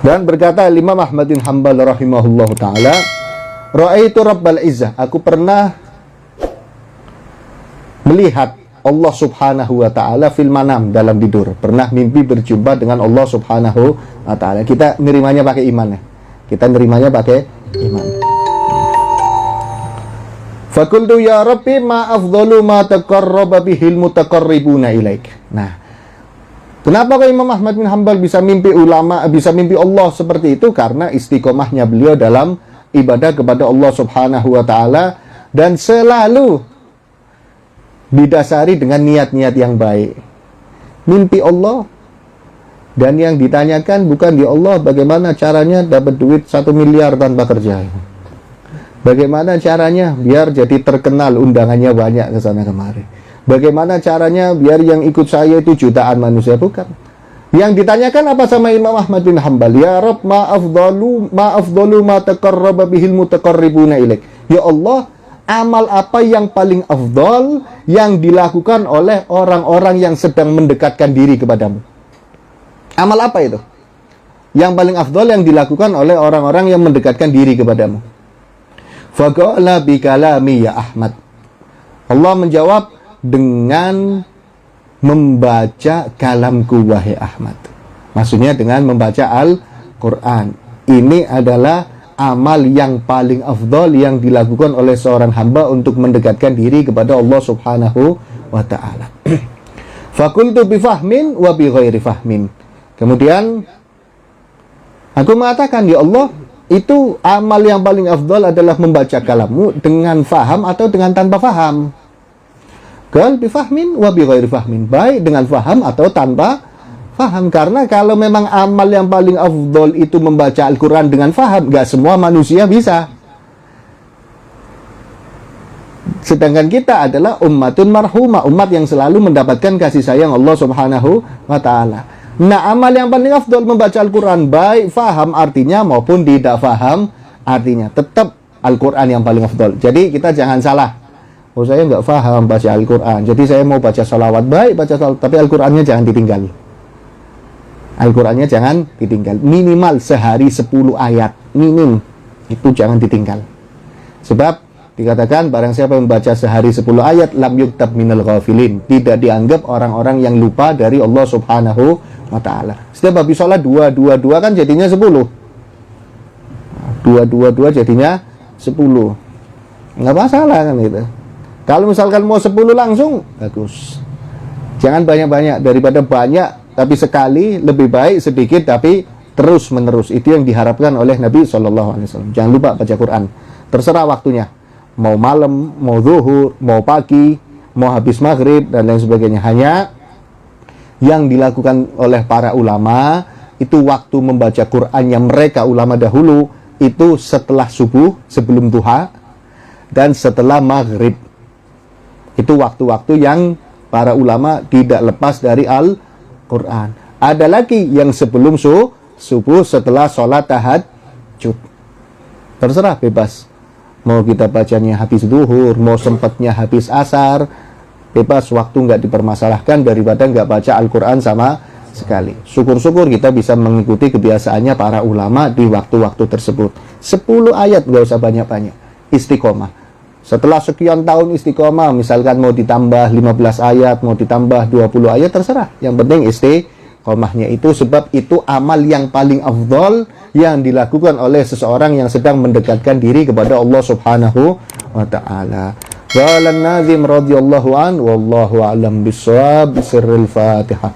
Dan berkata Imam Ahmad bin Hanbal rahimahullahu taala, "Ra'aitu Rabbal Izzah." Aku pernah melihat Allah Subhanahu wa taala fil manam, dalam tidur. Pernah mimpi berjumpa dengan Allah Subhanahu wa taala. Kita nerimanya pakai iman ya. Kita nerimanya pakai iman. Fakultu ya Rabbi ma afdalu ma taqarraba bihil mutaqarribuna ilaik. Nah, kenapa kok Imam Ahmad bin Hanbal bisa mimpi Allah seperti itu? Karena istiqomahnya beliau dalam ibadah kepada Allah Subhanahu wa taala dan selalu didasari dengan niat-niat yang baik. Mimpi Allah, dan yang ditanyakan bukan ya Allah bagaimana caranya dapat duit 1 miliar tanpa kerja. Bagaimana caranya biar jadi terkenal, undangannya banyak ke sana kemari. Bagaimana caranya biar yang ikut saya itu jutaan manusia, bukan. Yang ditanyakan apa sama Imam Ahmad bin Hanbal? Ya Rabb ma afdalu ma taqarraba bihil mutaqarribuna ilaik. Ya Allah, amal apa yang paling afdal yang dilakukan oleh orang-orang yang sedang mendekatkan diri kepadamu? Amal apa itu? Yang paling afdal yang dilakukan oleh orang-orang yang mendekatkan diri kepadamu. Faqala bi kalami ya Ahmad. Allah menjawab dengan membaca kalamku wahai Ahmad. Maksudnya dengan membaca Al-Quran. Ini adalah amal yang paling afdal yang dilakukan oleh seorang hamba untuk mendekatkan diri kepada Allah Subhanahu wa ta'ala. Fakultu bifahmin wa bi ghairi fahmin. Kemudian aku mengatakan, ya Allah, itu amal yang paling afdal adalah membaca kalammu dengan faham atau dengan tanpa faham. Qal bifahmin wa bi ghairi fahmin. Baik dengan faham atau tanpa faham. Karena kalau memang amal yang paling afdal itu membaca Al-Quran dengan faham, gak semua manusia bisa. Sedangkan kita adalah ummatun marhumah, umat yang selalu mendapatkan kasih sayang Allah Subhanahu wa ta'ala. Nah, amal yang paling afdal membaca Al-Quran, baik faham artinya maupun tidak faham artinya, tetap Al-Quran yang paling afdal. Jadi kita jangan salah. Oh, saya nggak faham baca Al-Quran, jadi saya mau baca salawat. Baik baca salawat, tapi Al-Qurannya jangan ditinggal. Al-Qurannya jangan ditinggal. Minimal sehari 10 ayat. Minim. Itu jangan ditinggal. Sebab dikatakan barang siapa membaca sehari 10 ayat, lam yuktab minal ghafilin. Tidak dianggap orang-orang yang lupa dari Allah Subhanahu wa ta'ala. Setiap habis sholat 2 kan jadinya 10. 2 jadinya 10. Nggak masalah kan itu. Kalau misalkan mau 10 langsung, bagus. Jangan banyak-banyak. Daripada banyak tapi sekali, lebih baik sedikit tapi terus menerus. Itu yang diharapkan oleh Nabi SAW. Jangan lupa baca Quran. Terserah waktunya. Mau malam, mau zuhur, mau pagi, mau habis maghrib, dan lain sebagainya. Hanya yang dilakukan oleh para ulama, itu waktu membaca Qurannya mereka ulama dahulu, itu setelah subuh, sebelum duha, dan setelah maghrib. Itu waktu-waktu yang para ulama tidak lepas dari Al-Quran. Ada lagi yang sebelum subuh, setelah sholat tahajud. Terserah, bebas. Mau kita bacanya habis duhur, mau sempatnya habis asar, bebas, waktu nggak dipermasalahkan daripada nggak baca Al-Quran sama sekali. Syukur-syukur kita bisa mengikuti kebiasaannya para ulama di waktu-waktu tersebut. 10 ayat, nggak usah banyak-banyak. Istiqomah. Setelah sekian tahun istiqomah, misalkan mau ditambah 15 ayat, mau ditambah 20 ayat, terserah. Yang penting istiqomahnya itu, sebab itu amal yang paling afdal yang dilakukan oleh seseorang yang sedang mendekatkan diri kepada Allah Subhanahu wa ta'ala. Qala an-Nazim radhiyallahu an, wallahu a'lam bissawab, bisirril Fatihah.